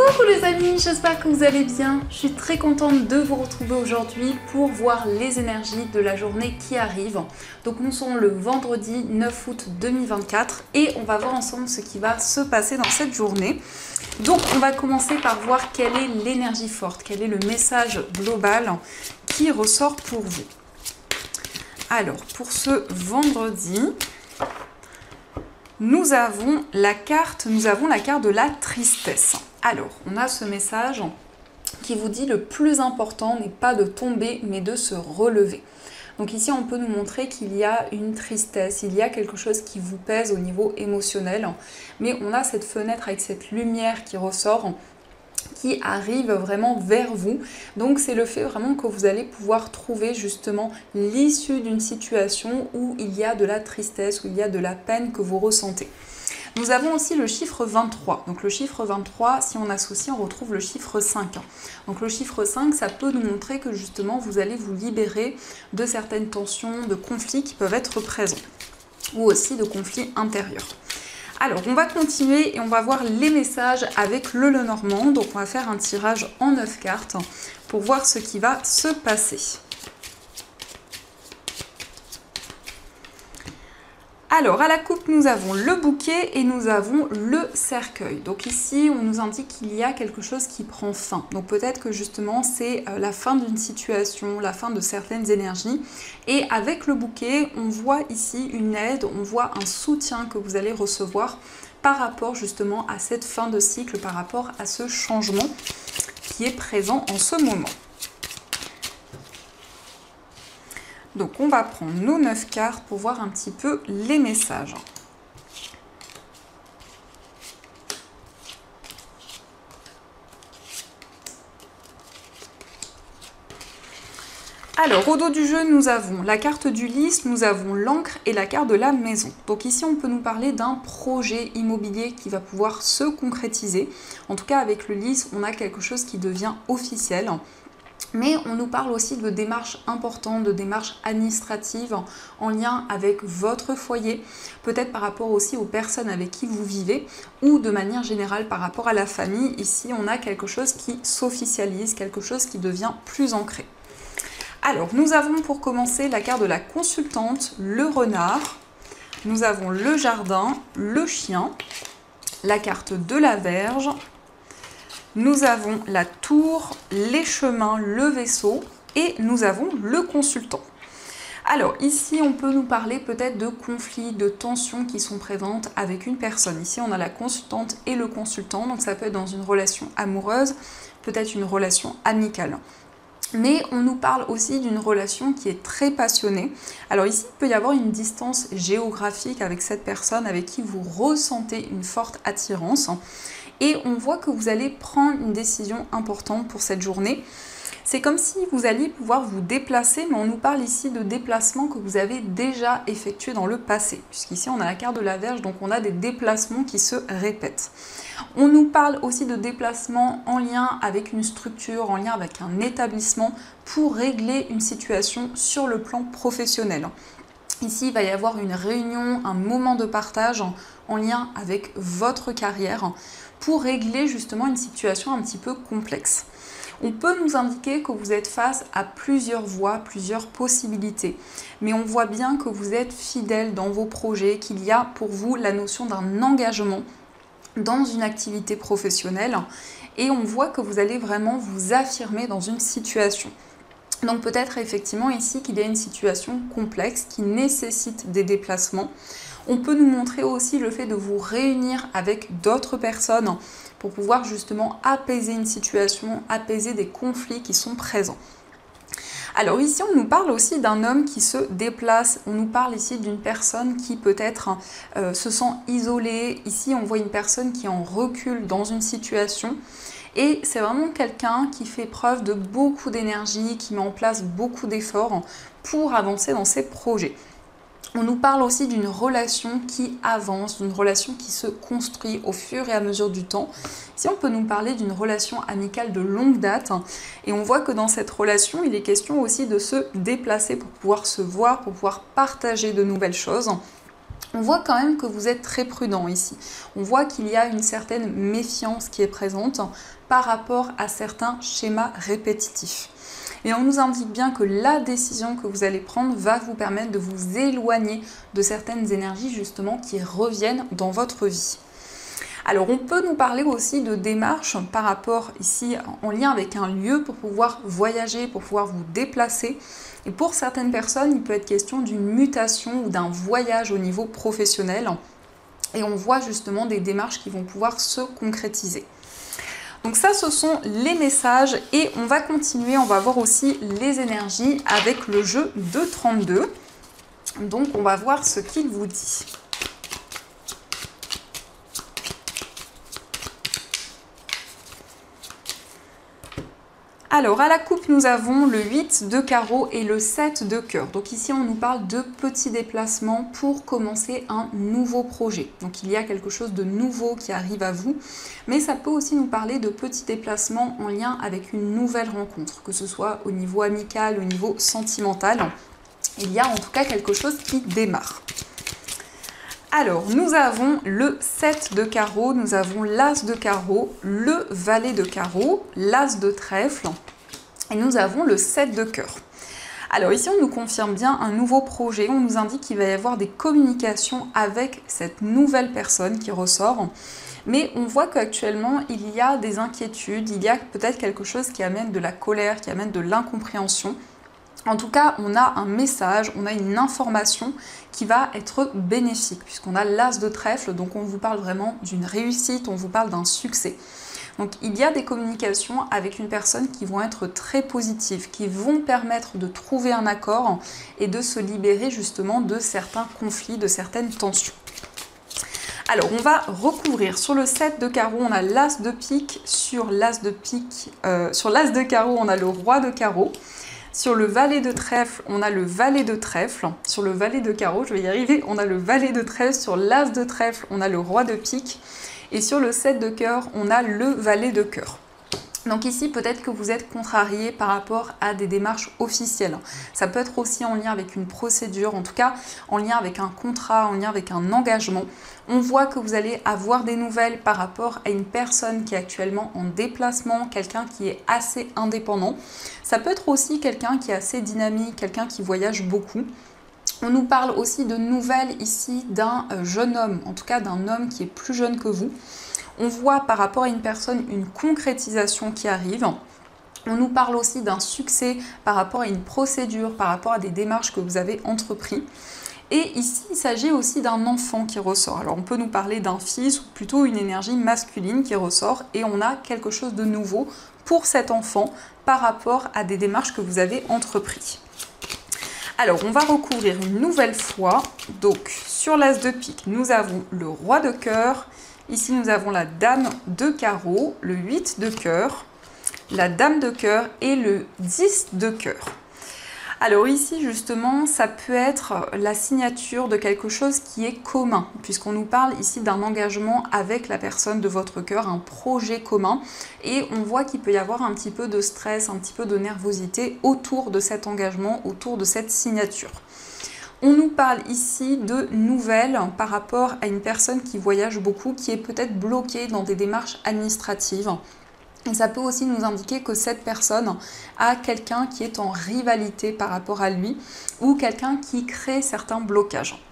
Coucou les amis, j'espère que vous allez bien. Je suis très contente de vous retrouver aujourd'hui pour voir les énergies de la journée qui arrive. Donc nous sommes le vendredi 9 août 2024 et on va voir ensemble ce qui va se passer dans cette journée. Donc on va commencer par voir quelle est l'énergie forte, quel est le message global qui ressort pour vous. Alors pour ce vendredi, nous avons la carte de la tristesse. Alors, on a ce message qui vous dit le plus important n'est pas de tomber, mais de se relever. Donc ici, on peut nous montrer qu'il y a une tristesse, il y a quelque chose qui vous pèse au niveau émotionnel, mais on a cette fenêtre avec cette lumière qui ressort, qui arrive vraiment vers vous. Donc c'est le fait vraiment que vous allez pouvoir trouver justement l'issue d'une situation où il y a de la tristesse, où il y a de la peine que vous ressentez. Nous avons aussi le chiffre 23. Donc le chiffre 23, si on associe, on retrouve le chiffre 5. Donc le chiffre 5, ça peut nous montrer que justement vous allez vous libérer de certaines tensions, de conflits qui peuvent être présents, ou aussi de conflits intérieurs. Alors, on va continuer et on va voir les messages avec le Lenormand. Donc, on va faire un tirage en 9 cartes pour voir ce qui va se passer. Alors, à la coupe, nous avons le bouquet et nous avons le cercueil. Donc ici, on nous indique qu'il y a quelque chose qui prend fin. Donc peut-être que justement, c'est la fin d'une situation, la fin de certaines énergies. Et avec le bouquet, on voit ici une aide, on voit un soutien que vous allez recevoir par rapport justement à cette fin de cycle, par rapport à ce changement qui est présent en ce moment. Donc on va prendre nos 9 cartes pour voir un petit peu les messages. Alors au dos du jeu, nous avons la carte du lys, nous avons l'encre et la carte de la maison. Donc ici on peut nous parler d'un projet immobilier qui va pouvoir se concrétiser. En tout cas avec le lys, on a quelque chose qui devient officiel. Mais on nous parle aussi de démarches importantes, de démarches administratives en lien avec votre foyer, peut-être par rapport aussi aux personnes avec qui vous vivez ou de manière générale par rapport à la famille. Ici, on a quelque chose qui s'officialise, quelque chose qui devient plus ancré. Alors, nous avons pour commencer la carte de la consultante, le renard, nous avons le jardin, le chien, la carte de la Vierge, nous avons la tour, les chemins, le vaisseau et nous avons le consultant. Alors ici, on peut nous parler peut-être de conflits, de tensions qui sont présentes avec une personne. Ici, on a la consultante et le consultant, donc ça peut être dans une relation amoureuse, peut-être une relation amicale. Mais on nous parle aussi d'une relation qui est très passionnée. Alors ici, il peut y avoir une distance géographique avec cette personne avec qui vous ressentez une forte attirance. Et on voit que vous allez prendre une décision importante pour cette journée. C'est comme si vous alliez pouvoir vous déplacer, mais on nous parle ici de déplacements que vous avez déjà effectués dans le passé. Puisqu'ici, on a la carte de la Vierge, donc on a des déplacements qui se répètent. On nous parle aussi de déplacements en lien avec une structure, en lien avec un établissement pour régler une situation sur le plan professionnel. Ici, il va y avoir une réunion, un moment de partage en lien avec votre carrière pour régler justement une situation un petit peu complexe. On peut nous indiquer que vous êtes face à plusieurs voies, plusieurs possibilités, mais on voit bien que vous êtes fidèle dans vos projets, qu'il y a pour vous la notion d'un engagement dans une activité professionnelle et on voit que vous allez vraiment vous affirmer dans une situation. Donc peut-être effectivement ici qu'il y a une situation complexe qui nécessite des déplacements. On peut nous montrer aussi le fait de vous réunir avec d'autres personnes pour pouvoir justement apaiser une situation, apaiser des conflits qui sont présents. Alors ici, on nous parle aussi d'un homme qui se déplace. On nous parle ici d'une personne qui peut-être se sent isolée. Ici, on voit une personne qui est en recul dans une situation. Et c'est vraiment quelqu'un qui fait preuve de beaucoup d'énergie, qui met en place beaucoup d'efforts pour avancer dans ses projets. On nous parle aussi d'une relation qui avance, d'une relation qui se construit au fur et à mesure du temps. Ici, on peut nous parler d'une relation amicale de longue date. Et on voit que dans cette relation, il est question aussi de se déplacer pour pouvoir se voir, pour pouvoir partager de nouvelles choses. On voit quand même que vous êtes très prudent ici. On voit qu'il y a une certaine méfiance qui est présente par rapport à certains schémas répétitifs. Et on nous indique bien que la décision que vous allez prendre va vous permettre de vous éloigner de certaines énergies justement qui reviennent dans votre vie. Alors on peut nous parler aussi de démarches par rapport ici en lien avec un lieu pour pouvoir voyager, pour pouvoir vous déplacer. Et pour certaines personnes, il peut être question d'une mutation ou d'un voyage au niveau professionnel. Et on voit justement des démarches qui vont pouvoir se concrétiser. Donc ça, ce sont les messages et on va continuer, on va voir aussi les énergies avec le jeu de 32. Donc on va voir ce qu'il vous dit. Alors, à la coupe, nous avons le 8 de carreau et le 7 de cœur. Donc ici, on nous parle de petits déplacements pour commencer un nouveau projet. Donc il y a quelque chose de nouveau qui arrive à vous, mais ça peut aussi nous parler de petits déplacements en lien avec une nouvelle rencontre, que ce soit au niveau amical, au niveau sentimental. Il y a en tout cas quelque chose qui démarre. Alors, nous avons le 7 de carreau, nous avons l'as de carreau, le valet de carreau, l'as de trèfle et nous avons le 7 de cœur. Alors ici, on nous confirme bien un nouveau projet, on nous indique qu'il va y avoir des communications avec cette nouvelle personne qui ressort. Mais on voit qu'actuellement, il y a des inquiétudes, il y a peut-être quelque chose qui amène de la colère, qui amène de l'incompréhension. En tout cas, on a un message, on a une information qui va être bénéfique, puisqu'on a l'as de trèfle, donc on vous parle vraiment d'une réussite, on vous parle d'un succès. Donc il y a des communications avec une personne qui vont être très positives, qui vont permettre de trouver un accord et de se libérer justement de certains conflits, de certaines tensions. Alors, on va recouvrir sur le 7 de carreau, on a l'as de pique, sur l'as de carreau, on a le roi de carreau. Sur le valet de trèfle, on a le valet de trèfle. Sur le valet de carreau, je vais y arriver, on a le valet de trèfle. Sur l'as de trèfle, on a le roi de pique. Et sur le 7 de cœur, on a le valet de cœur. Donc ici, peut-être que vous êtes contrarié par rapport à des démarches officielles. Ça peut être aussi en lien avec une procédure, en tout cas en lien avec un contrat, en lien avec un engagement. On voit que vous allez avoir des nouvelles par rapport à une personne qui est actuellement en déplacement, quelqu'un qui est assez indépendant. Ça peut être aussi quelqu'un qui est assez dynamique, quelqu'un qui voyage beaucoup. On nous parle aussi de nouvelles ici d'un jeune homme, en tout cas d'un homme qui est plus jeune que vous. On voit par rapport à une personne une concrétisation qui arrive. On nous parle aussi d'un succès par rapport à une procédure, par rapport à des démarches que vous avez entreprises. Et ici, il s'agit aussi d'un enfant qui ressort. Alors, on peut nous parler d'un fils ou plutôt une énergie masculine qui ressort et on a quelque chose de nouveau pour cet enfant par rapport à des démarches que vous avez entreprises. Alors, on va recouvrir une nouvelle fois. Donc, sur l'as de pique, nous avons le roi de cœur. Ici, nous avons la dame de carreau, le 8 de cœur, la dame de cœur et le 10 de cœur. Alors ici, justement, ça peut être la signature de quelque chose qui est commun, puisqu'on nous parle ici d'un engagement avec la personne de votre cœur, un projet commun. Et on voit qu'il peut y avoir un petit peu de stress, un petit peu de nervosité autour de cet engagement, autour de cette signature. On nous parle ici de nouvelles par rapport à une personne qui voyage beaucoup, qui est peut-être bloquée dans des démarches administratives. Et ça peut aussi nous indiquer que cette personne a quelqu'un qui est en rivalité par rapport à lui ou quelqu'un qui crée certains blocages.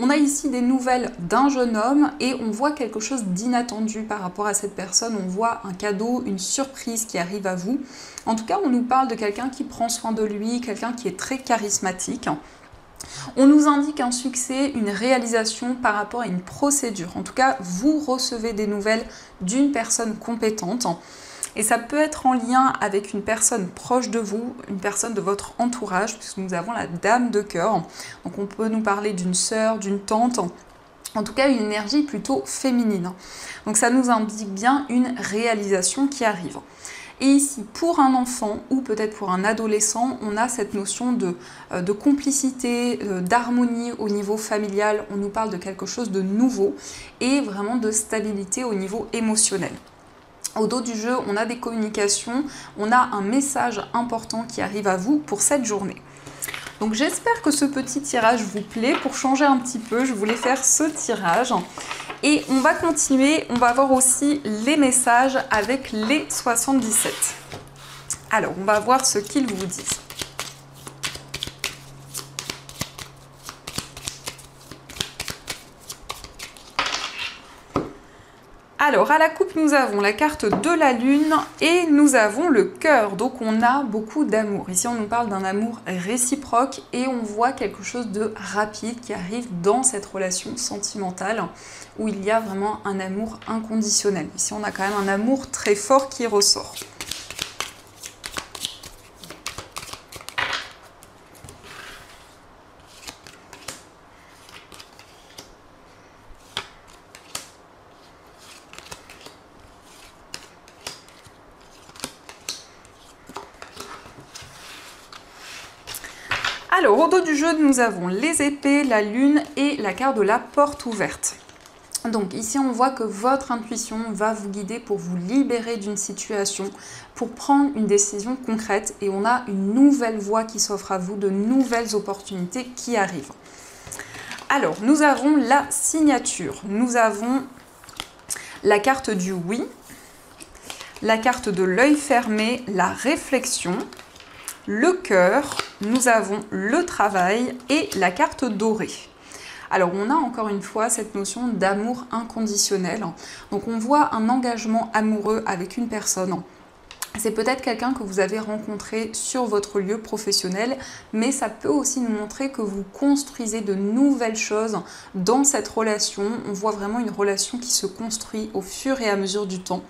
On a ici des nouvelles d'un jeune homme et on voit quelque chose d'inattendu par rapport à cette personne. On voit un cadeau, une surprise qui arrive à vous. En tout cas, on nous parle de quelqu'un qui prend soin de lui, quelqu'un qui est très charismatique. On nous indique un succès, une réalisation par rapport à une procédure. En tout cas, vous recevez des nouvelles d'une personne compétente. Et ça peut être en lien avec une personne proche de vous, une personne de votre entourage, puisque nous avons la dame de cœur. Donc on peut nous parler d'une sœur, d'une tante, en tout cas une énergie plutôt féminine. Donc ça nous indique bien une réalisation qui arrive. Et ici, pour un enfant ou peut-être pour un adolescent, on a cette notion de complicité, d'harmonie au niveau familial. On nous parle de quelque chose de nouveau et vraiment de stabilité au niveau émotionnel. Au dos du jeu, on a des communications, on a un message important qui arrive à vous pour cette journée. Donc j'espère que ce petit tirage vous plaît. Pour changer un petit peu, je voulais faire ce tirage. Et on va continuer, on va voir aussi les messages avec les 77. Alors, on va voir ce qu'ils vous disent. Alors, à la coupe, nous avons la carte de la lune et nous avons le cœur. Donc, on a beaucoup d'amour. Ici, on nous parle d'un amour réciproque et on voit quelque chose de rapide qui arrive dans cette relation sentimentale où il y a vraiment un amour inconditionnel. Ici, on a quand même un amour très fort qui ressort. Alors, au dos du jeu, nous avons les épées, la lune et la carte de la porte ouverte. Donc ici, on voit que votre intuition va vous guider pour vous libérer d'une situation, pour prendre une décision concrète et on a une nouvelle voie qui s'offre à vous, de nouvelles opportunités qui arrivent. Alors, nous avons la signature, nous avons la carte du oui, la carte de l'œil fermé, la réflexion, le cœur, nous avons le travail et la carte dorée. Alors on a encore une fois cette notion d'amour inconditionnel. Donc on voit un engagement amoureux avec une personne. C'est peut-être quelqu'un que vous avez rencontré sur votre lieu professionnel, mais ça peut aussi nous montrer que vous construisez de nouvelles choses dans cette relation. On voit vraiment une relation qui se construit au fur et à mesure du temps.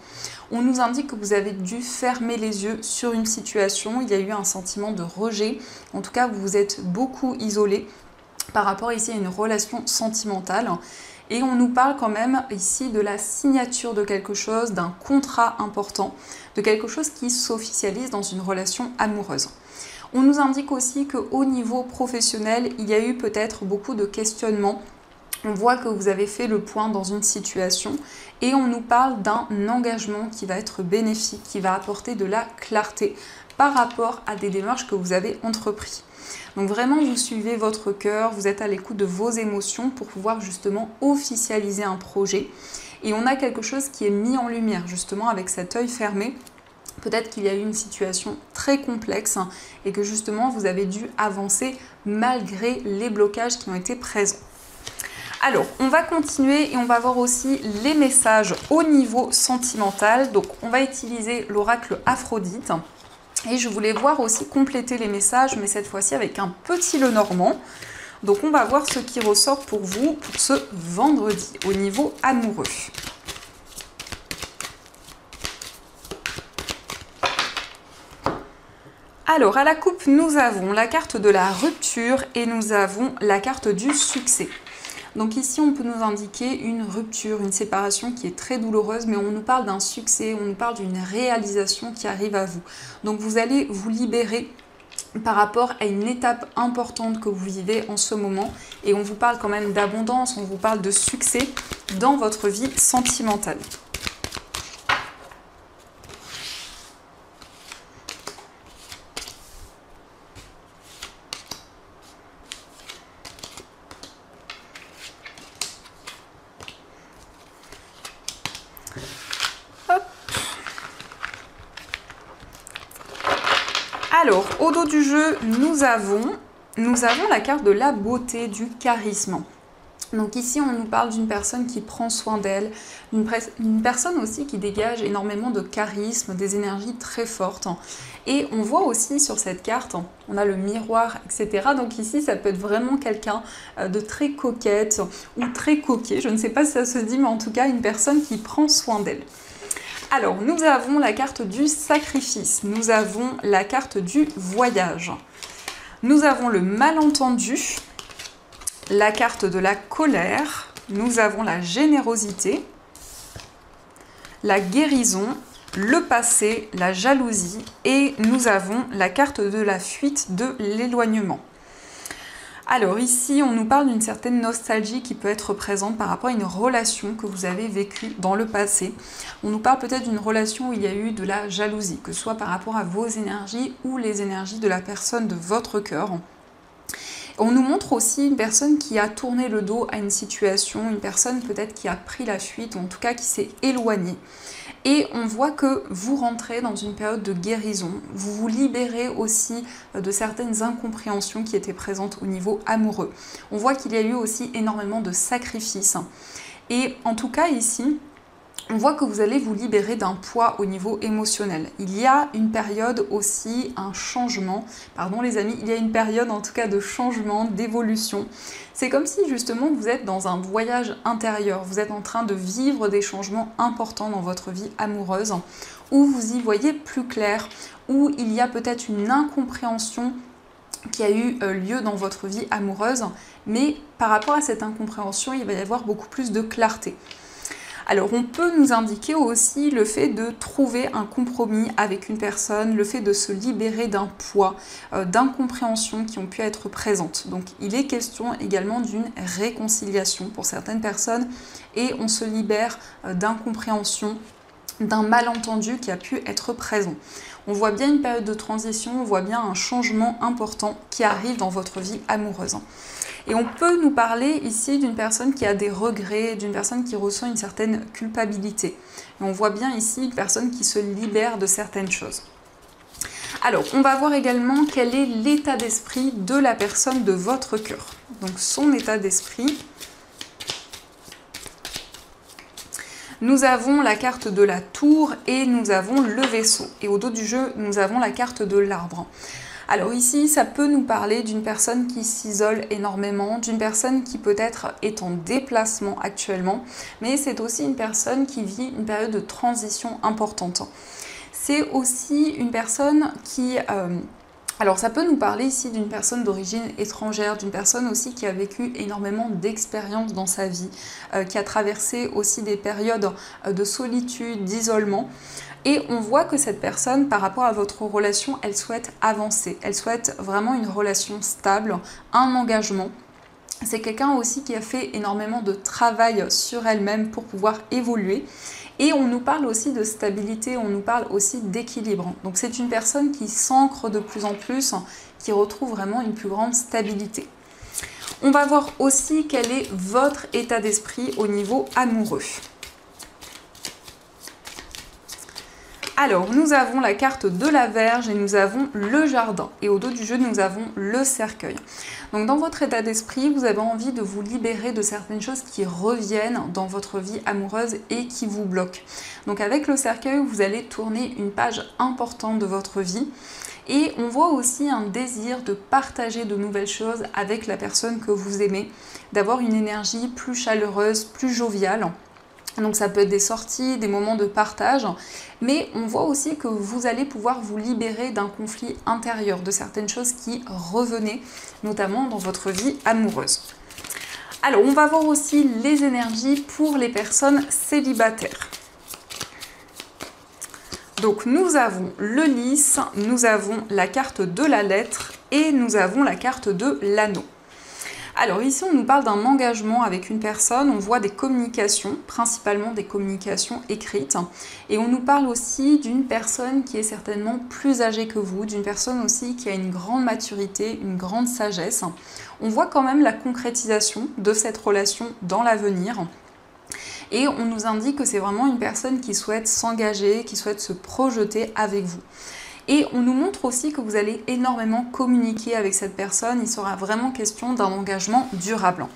On nous indique que vous avez dû fermer les yeux sur une situation, il y a eu un sentiment de rejet. En tout cas, vous vous êtes beaucoup isolé par rapport ici à une relation sentimentale. Et on nous parle quand même ici de la signature de quelque chose, d'un contrat important, de quelque chose qui s'officialise dans une relation amoureuse. On nous indique aussi qu'au niveau professionnel, il y a eu peut-être beaucoup de questionnements. On voit que vous avez fait le point dans une situation et on nous parle d'un engagement qui va être bénéfique, qui va apporter de la clarté par rapport à des démarches que vous avez entreprises. Donc vraiment, vous suivez votre cœur, vous êtes à l'écoute de vos émotions pour pouvoir justement officialiser un projet. Et on a quelque chose qui est mis en lumière justement avec cet œil fermé. Peut-être qu'il y a eu une situation très complexe et que justement vous avez dû avancer malgré les blocages qui ont été présents. Alors, on va continuer et on va voir aussi les messages au niveau sentimental. Donc, on va utiliser l'oracle Aphrodite. Et je voulais voir aussi compléter les messages, mais cette fois-ci avec un petit Lenormand. Donc, on va voir ce qui ressort pour vous pour ce vendredi au niveau amoureux. Alors, à la coupe, nous avons la carte de la rupture et nous avons la carte du succès. Donc ici, on peut nous indiquer une rupture, une séparation qui est très douloureuse, mais on nous parle d'un succès, on nous parle d'une réalisation qui arrive à vous. Donc vous allez vous libérer par rapport à une étape importante que vous vivez en ce moment. Et on vous parle quand même d'abondance, on vous parle de succès dans votre vie sentimentale. Alors, au dos du jeu, nous avons la carte de la beauté, du charisme. Donc ici, on nous parle d'une personne qui prend soin d'elle, une personne aussi qui dégage énormément de charisme, des énergies très fortes. Et on voit aussi sur cette carte, on a le miroir, etc. Donc ici, ça peut être vraiment quelqu'un de très coquette ou très coquet. Je ne sais pas si ça se dit, mais en tout cas, une personne qui prend soin d'elle. Alors, nous avons la carte du sacrifice, nous avons la carte du voyage, nous avons le malentendu, la carte de la colère, nous avons la générosité, la guérison, le passé, la jalousie et nous avons la carte de la fuite, de l'éloignement. Alors ici, on nous parle d'une certaine nostalgie qui peut être présente par rapport à une relation que vous avez vécue dans le passé. On nous parle peut-être d'une relation où il y a eu de la jalousie, que ce soit par rapport à vos énergies ou les énergies de la personne de votre cœur. On nous montre aussi une personne qui a tourné le dos à une situation, une personne peut-être qui a pris la fuite, ou en tout cas qui s'est éloignée. Et on voit que vous rentrez dans une période de guérison, vous vous libérez aussi de certaines incompréhensions qui étaient présentes au niveau amoureux. On voit qu'il y a eu aussi énormément de sacrifices. Et en tout cas ici, on voit que vous allez vous libérer d'un poids au niveau émotionnel. Il y a une période aussi, un changement, pardon les amis, il y a une période en tout cas de changement, d'évolution. C'est comme si justement vous êtes dans un voyage intérieur, vous êtes en train de vivre des changements importants dans votre vie amoureuse, où vous y voyez plus clair, où il y a peut-être une incompréhension qui a eu lieu dans votre vie amoureuse, mais par rapport à cette incompréhension, il va y avoir beaucoup plus de clarté. Alors on peut nous indiquer aussi le fait de trouver un compromis avec une personne, le fait de se libérer d'un poids, d'incompréhensions qui ont pu être présentes. Donc il est question également d'une réconciliation pour certaines personnes et on se libère d'incompréhensions, d'un malentendu qui a pu être présent. On voit bien une période de transition, on voit bien un changement important qui arrive dans votre vie amoureuse. Et on peut nous parler ici d'une personne qui a des regrets, d'une personne qui ressent une certaine culpabilité. Et on voit bien ici une personne qui se libère de certaines choses. Alors, on va voir également quel est l'état d'esprit de la personne de votre cœur. Donc, son état d'esprit. Nous avons la carte de la tour et nous avons le vaisseau. Et au dos du jeu, nous avons la carte de l'arbre. Alors ici, ça peut nous parler d'une personne qui s'isole énormément, d'une personne qui peut-être est en déplacement actuellement, mais c'est aussi une personne qui vit une période de transition importante. C'est aussi une personne qui... Alors ça peut nous parler ici d'une personne d'origine étrangère, d'une personne aussi qui a vécu énormément d'expériences dans sa vie, qui a traversé aussi des périodes de solitude, d'isolement. Et on voit que cette personne, par rapport à votre relation, elle souhaite avancer. Elle souhaite vraiment une relation stable, un engagement. C'est quelqu'un aussi qui a fait énormément de travail sur elle-même pour pouvoir évoluer. Et on nous parle aussi de stabilité, on nous parle aussi d'équilibre. Donc c'est une personne qui s'ancre de plus en plus, qui retrouve vraiment une plus grande stabilité. On va voir aussi quel est votre état d'esprit au niveau amoureux. Alors, nous avons la carte de la Vierge et nous avons le jardin. Et au dos du jeu, nous avons le cercueil. Donc, dans votre état d'esprit, vous avez envie de vous libérer de certaines choses qui reviennent dans votre vie amoureuse et qui vous bloquent. Donc, avec le cercueil, vous allez tourner une page importante de votre vie. Et on voit aussi un désir de partager de nouvelles choses avec la personne que vous aimez, d'avoir une énergie plus chaleureuse, plus joviale. Donc ça peut être des sorties, des moments de partage, mais on voit aussi que vous allez pouvoir vous libérer d'un conflit intérieur, de certaines choses qui revenaient, notamment dans votre vie amoureuse. Alors on va voir aussi les énergies pour les personnes célibataires. Donc nous avons le lys, nous avons la carte de la lettre et nous avons la carte de l'anneau. Alors ici, on nous parle d'un engagement avec une personne, on voit des communications, principalement des communications écrites, et on nous parle aussi d'une personne qui est certainement plus âgée que vous, d'une personne aussi qui a une grande maturité, une grande sagesse. On voit quand même la concrétisation de cette relation dans l'avenir. Et on nous indique que c'est vraiment une personne qui souhaite s'engager, qui souhaite se projeter avec vous. Et on nous montre aussi que vous allez énormément communiquer avec cette personne. Il sera vraiment question d'un engagement durable.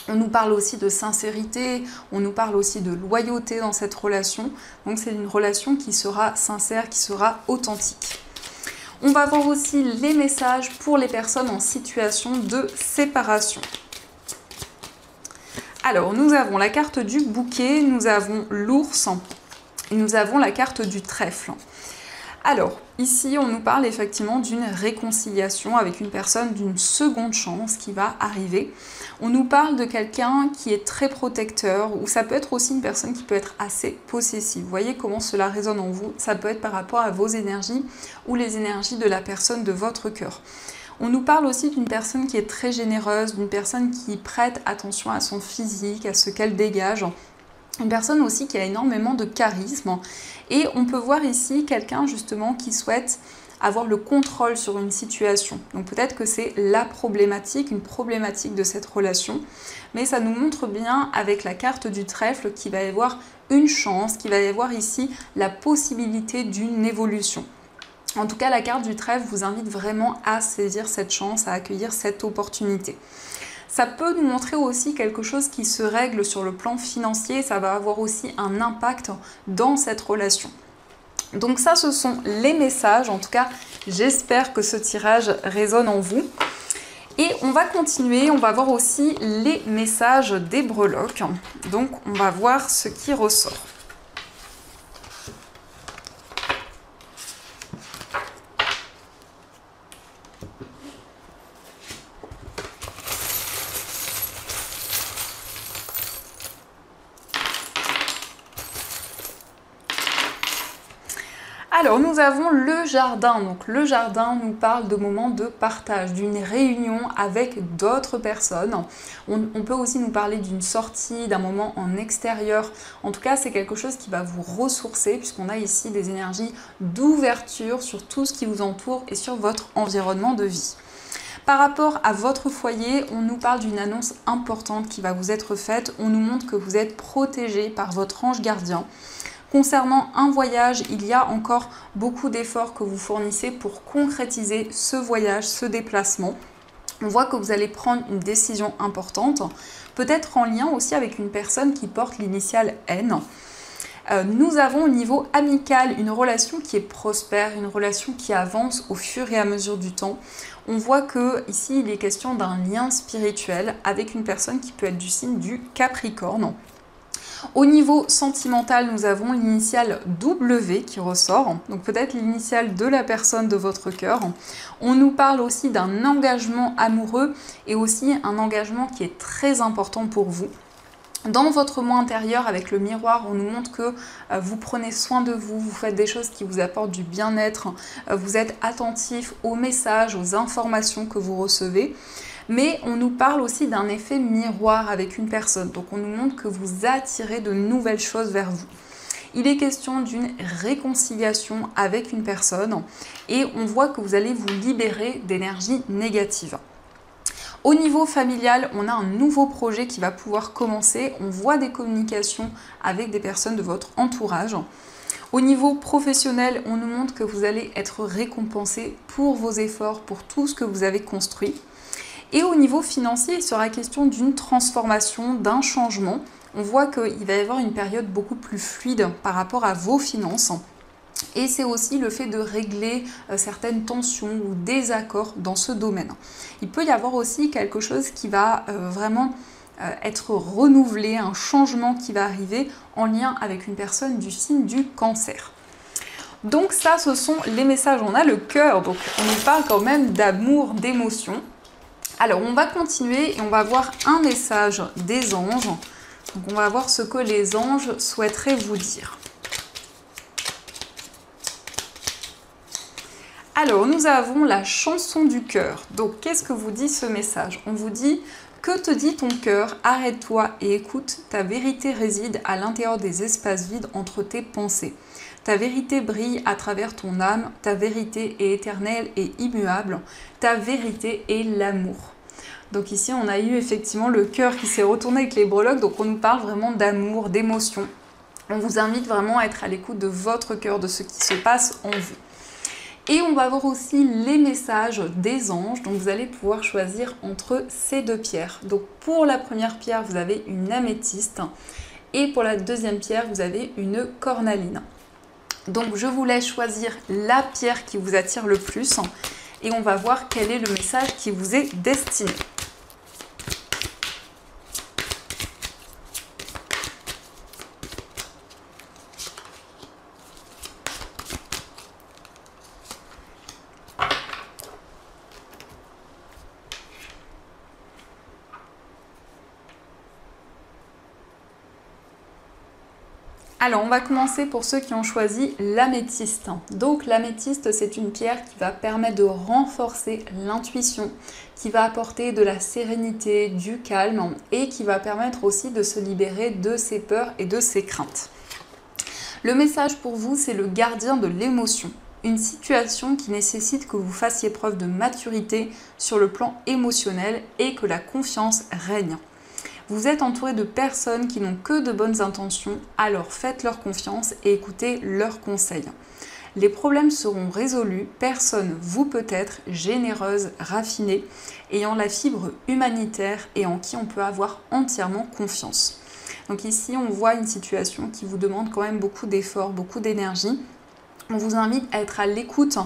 On nous parle aussi de sincérité, on nous parle aussi de loyauté dans cette relation. Donc c'est une relation qui sera sincère, qui sera authentique. On va voir aussi les messages pour les personnes en situation de séparation. Alors nous avons la carte du bouquet, nous avons l'ours, et nous avons la carte du trèfle. Alors, ici, on nous parle effectivement d'une réconciliation avec une personne, d'une seconde chance qui va arriver. On nous parle de quelqu'un qui est très protecteur, ou ça peut être aussi une personne qui peut être assez possessive. Vous voyez comment cela résonne en vous? Ça peut être par rapport à vos énergies ou les énergies de la personne de votre cœur. On nous parle aussi d'une personne qui est très généreuse, d'une personne qui prête attention à son physique, à ce qu'elle dégage. Une personne aussi qui a énormément de charisme. Et on peut voir ici quelqu'un justement qui souhaite avoir le contrôle sur une situation. Donc peut-être que c'est la problématique, une problématique de cette relation, mais ça nous montre bien avec la carte du trèfle qu'il va y avoir une chance, qu'il va y avoir ici la possibilité d'une évolution. En tout cas, la carte du trèfle vous invite vraiment à saisir cette chance, à accueillir cette opportunité. Ça peut nous montrer aussi quelque chose qui se règle sur le plan financier, ça va avoir aussi un impact dans cette relation. Donc ça, ce sont les messages. En tout cas, j'espère que ce tirage résonne en vous. Et on va continuer, on va voir aussi les messages des breloques. Donc on va voir ce qui ressort. Alors nous avons le jardin, donc le jardin nous parle de moments de partage, d'une réunion avec d'autres personnes. On peut aussi nous parler d'une sortie, d'un moment en extérieur. En tout cas, c'est quelque chose qui va vous ressourcer puisqu'on a ici des énergies d'ouverture sur tout ce qui vous entoure et sur votre environnement de vie. Par rapport à votre foyer, on nous parle d'une annonce importante qui va vous être faite. On nous montre que vous êtes protégé par votre ange gardien. Concernant un voyage, il y a encore beaucoup d'efforts que vous fournissez pour concrétiser ce voyage, ce déplacement. On voit que vous allez prendre une décision importante, peut-être en lien aussi avec une personne qui porte l'initiale N. Nous avons au niveau amical une relation qui est prospère, une relation qui avance au fur et à mesure du temps. On voit que ici il est question d'un lien spirituel avec une personne qui peut être du signe du Capricorne. Au niveau sentimental, nous avons l'initiale W qui ressort, donc peut-être l'initiale de la personne de votre cœur. On nous parle aussi d'un engagement amoureux et aussi un engagement qui est très important pour vous. Dans votre moi intérieur, avec le miroir, on nous montre que vous prenez soin de vous, vous faites des choses qui vous apportent du bien-être, vous êtes attentif aux messages, aux informations que vous recevez. Mais on nous parle aussi d'un effet miroir avec une personne. Donc on nous montre que vous attirez de nouvelles choses vers vous. Il est question d'une réconciliation avec une personne et on voit que vous allez vous libérer d'énergie négative. Au niveau familial, on a un nouveau projet qui va pouvoir commencer. On voit des communications avec des personnes de votre entourage. Au niveau professionnel, on nous montre que vous allez être récompensé pour vos efforts, pour tout ce que vous avez construit. Et au niveau financier, il sera question d'une transformation, d'un changement. On voit qu'il va y avoir une période beaucoup plus fluide par rapport à vos finances. Et c'est aussi le fait de régler certaines tensions ou désaccords dans ce domaine. Il peut y avoir aussi quelque chose qui va vraiment être renouvelé, un changement qui va arriver en lien avec une personne du signe du Cancer. Donc ça, ce sont les messages. On a le cœur, donc on nous parle quand même d'amour, d'émotion. Alors, on va continuer et on va voir un message des anges. Donc, on va voir ce que les anges souhaiteraient vous dire. Alors, nous avons la chanson du cœur. Donc, qu'est-ce que vous dit ce message? On vous dit « Que te dit ton cœur? Arrête-toi et écoute. Ta vérité réside à l'intérieur des espaces vides entre tes pensées. Ta vérité brille à travers ton âme, ta vérité est éternelle et immuable, ta vérité est l'amour. » Donc ici, on a eu effectivement le cœur qui s'est retourné avec les breloques, donc on nous parle vraiment d'amour, d'émotion. On vous invite vraiment à être à l'écoute de votre cœur, de ce qui se passe en vous. Et on va voir aussi les messages des anges, donc vous allez pouvoir choisir entre ces deux pierres. Donc pour la première pierre, vous avez une améthyste, et pour la deuxième pierre, vous avez une cornaline. Donc je vous laisse choisir la pierre qui vous attire le plus et on va voir quel est le message qui vous est destiné. Alors, on va commencer pour ceux qui ont choisi l'améthyste. Donc, l'améthyste, c'est une pierre qui va permettre de renforcer l'intuition, qui va apporter de la sérénité, du calme et qui va permettre aussi de se libérer de ses peurs et de ses craintes. Le message pour vous, c'est le gardien de l'émotion. une situation qui nécessite que vous fassiez preuve de maturité sur le plan émotionnel et que la confiance règne. Vous êtes entouré de personnes qui n'ont que de bonnes intentions, alors faites-leur confiance et écoutez leurs conseils. Les problèmes seront résolus, personne vous peut être généreuse, raffinée, ayant la fibre humanitaire et en qui on peut avoir entièrement confiance. Donc ici, on voit une situation qui vous demande quand même beaucoup d'efforts, beaucoup d'énergie. On vous invite à être à l'écoute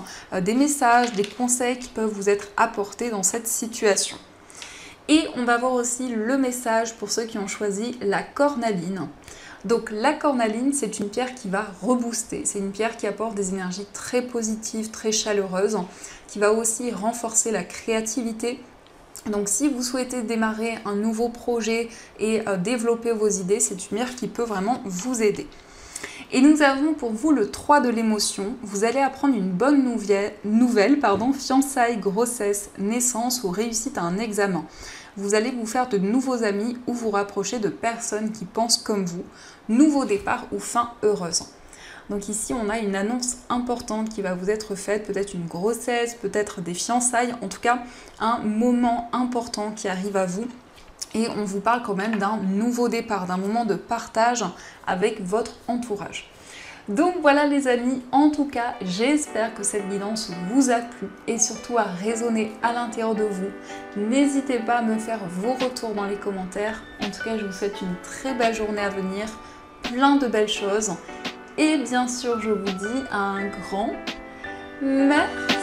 des messages, des conseils qui peuvent vous être apportés dans cette situation. Et on va voir aussi le message pour ceux qui ont choisi la cornaline. Donc la cornaline, c'est une pierre qui va rebooster. C'est une pierre qui apporte des énergies très positives, très chaleureuses, qui va aussi renforcer la créativité. Donc si vous souhaitez démarrer un nouveau projet et développer vos idées, c'est une pierre qui peut vraiment vous aider. Et nous avons pour vous le 3 de l'émotion. Vous allez apprendre une bonne nouvelle, fiançailles, grossesse, naissance ou réussite à un examen. Vous allez vous faire de nouveaux amis ou vous rapprocher de personnes qui pensent comme vous. Nouveau départ ou fin heureuse. Donc ici, on a une annonce importante qui va vous être faite, peut-être une grossesse, peut-être des fiançailles, en tout cas un moment important qui arrive à vous. Et on vous parle quand même d'un nouveau départ, d'un moment de partage avec votre entourage. Donc voilà les amis, en tout cas, j'espère que cette guidance vous a plu et surtout a résonné à l'intérieur de vous. N'hésitez pas à me faire vos retours dans les commentaires. En tout cas, je vous souhaite une très belle journée à venir, plein de belles choses. Et bien sûr, je vous dis un grand merci.